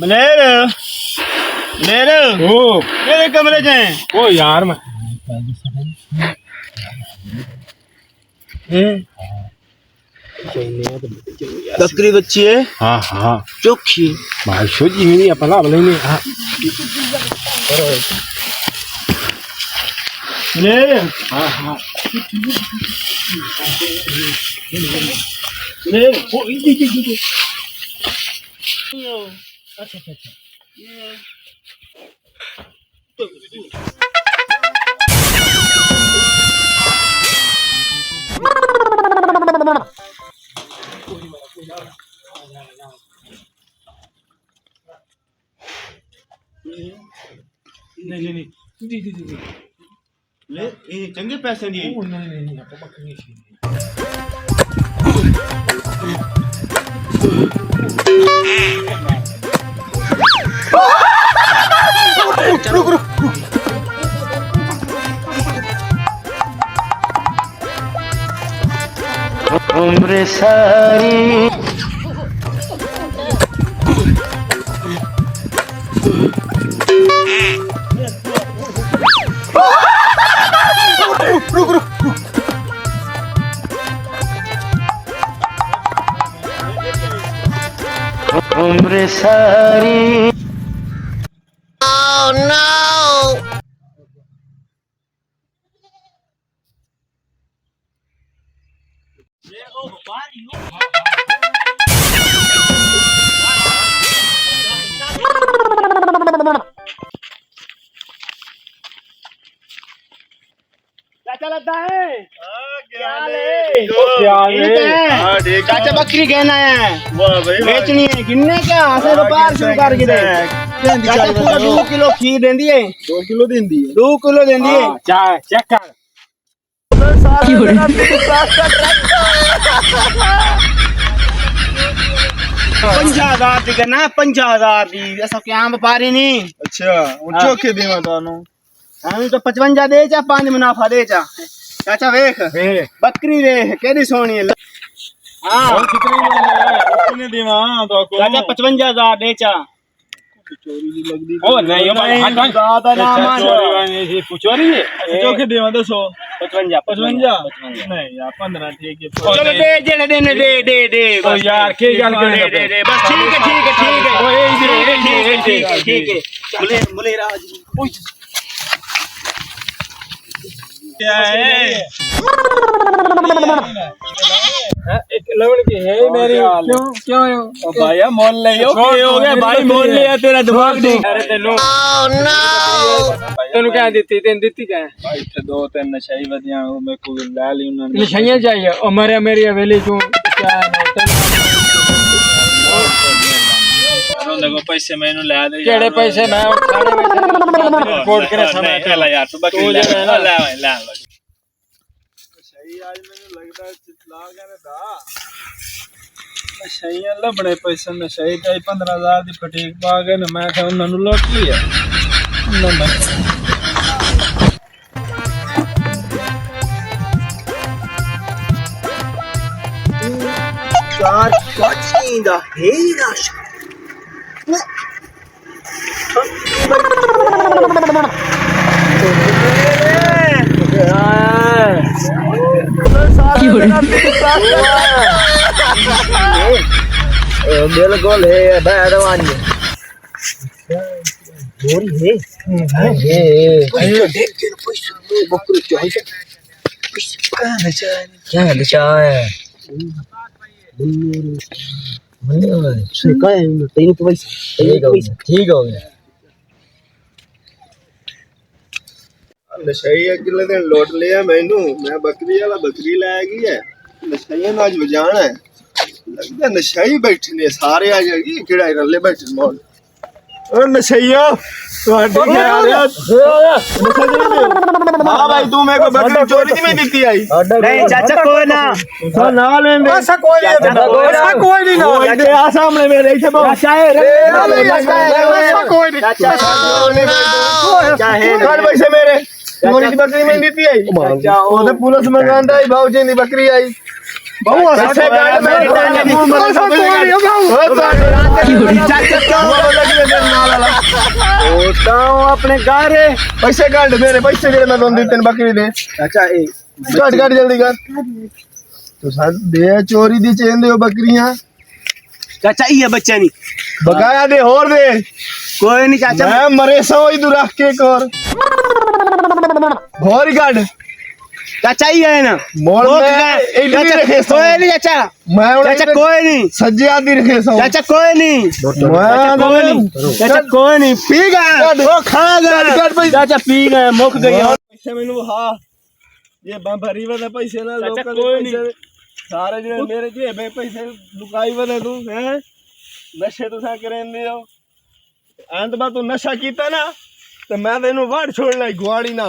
मलेर मलेर ओ मेरे कमरे च है ओ यार मैं बकरी बच्ची है हाँ हाँ चोखी भाई सोची नहीं अपना बोलेंगे हाँ मलेर हाँ हाँ मलेर ओ इधर अच्छा अच्छा अच्छा नहीं नहीं दी दी दी ले ये चंगे पैसे दिए नहीं नहीं नहीं आपको बकरी रुक रुक उम्र सारी रुक रुक उम्र सारी Oh no! चाचा लगता है चाचा बकरी कहना है बेचनी है गिनने क्या हंसे व्यापार शुरू कर के चाचा पूरा 2 किलो खीर देंदी है 2 किलो देंदी है 2 किलो देंदी है चाय चेक कर 50,000 ਦੀ ਕਰਨਾ 50,000 ਦੀ ਅਸਾਂ ਕਿਆਂ ਵਪਾਰੀ ਨਹੀਂ ਅੱਛਾ ਉਹ ਚੋਕੇ ਦੇਵਾਂ ਤੁਹਾਨੂੰ ਐਵੇਂ ਤਾਂ 55 ਦੇ ਚਾ 5 ਮੁਨਾਫਾ ਦੇ ਚਾ ਚਾਚਾ ਵੇਖ ਬੱਕਰੀ ਵੇਖ ਕਿਹੜੀ ਸੋਹਣੀ ਹੈ ਹਾਂ ਕਿਤਨੇ ਦੇਵਾਂ ਤੁਹਾਨੂੰ ਚਾਚਾ 55,000 ਦੇ ਚਾ चोरी जी लगदी ओ नहीं भाई ज्यादा ना मान चोरी चोरी है चोके देवा दसो 55 नहीं यार 15 ठीक है चलो दे जेड़े देने दे दे दे ओ यार के गल करे दे दे बस ठीक है ओ ए ठीक है मुले राज क्या है एक लवण की है मेरी क्यों ओ भाई मोल ले हो गया भाई मोल लिया तेरा दिमाग ठीक अरे तेनू ओ नो तेनू क्या देती क्या भाई थे 2-3 नशाई वदियां मेरे को ला ली उन्होंने नशाइयां चाहिए ओ मेरी हवेली क्यों क्या देखो पैसे मैंने ला दे केड़े पैसे मैं खाने में रिपोर्ट करे समय चला यार तू बकरी ला सही आज मैंने लगता है चितला गए दा नशाइयां लबड़े पैसे नशाई का 15,000 दी फटीक पा गए ना मैं क्या उन्होंने लौट लिया चार दा हे ना बिल्कुल है बैरवानी क्या ठीक हो गया नशाई अगले दिन लौट लिया मैनू मैं बकरी वाला बकरी लै गई है नशाइया ना अज बजाना है लगता नशाई बैठे ने सारे आ जाएगी केड़ा रले बैठे मौल ओ नशाइया ਤੁਹਾਡੀ ਖਿਆਲ हां भाई तू मेरे को बकरी चोरी में दी आई नहीं चाचा कोई ना तो ना लेंगे ऐसा कोई नहीं ना आ सामने मेरे इथे चाचा ऐसा कोई नहीं चाचा चाहे कर पैसे मेरे चोरी की बकरी में दी आई ओ तो पुलिस में गांडा आई भाव जी दी बकरी आई बहु ऐसे गांड में अपने घर पैसे काट मेरे पैसे दे मैं दोन दिन बकरी दे चाचा ए काट काट जल्दी कर तो सर दे चोरी दी चेन दे बकरियां चाचा ये बच्चा नहीं बकाया दे और दे कोई नहीं चाचा मैं मरे सो इधर रख के एक और काट चाचा ही है ना मोड़ में चाचा कोई नहीं चाचा मैं चाचा कोई नहीं सज्जे आदि रखे सो चाचा कोई नहीं चाचा कोई नहीं पी गए वो खा गए चाचा पी गए मुक गई पैसे मैनू हाँ ये भरी वाले पैसे ना चाचा कोई नहीं सारे जो मेरे जेबे पैसे लुकाई वाले तू हैं नशे तो सा करेंदे हो अंत बात तू नशा कीता ना तो मैं तेनू वाड़ छोड़ लाई गुआड़ी ना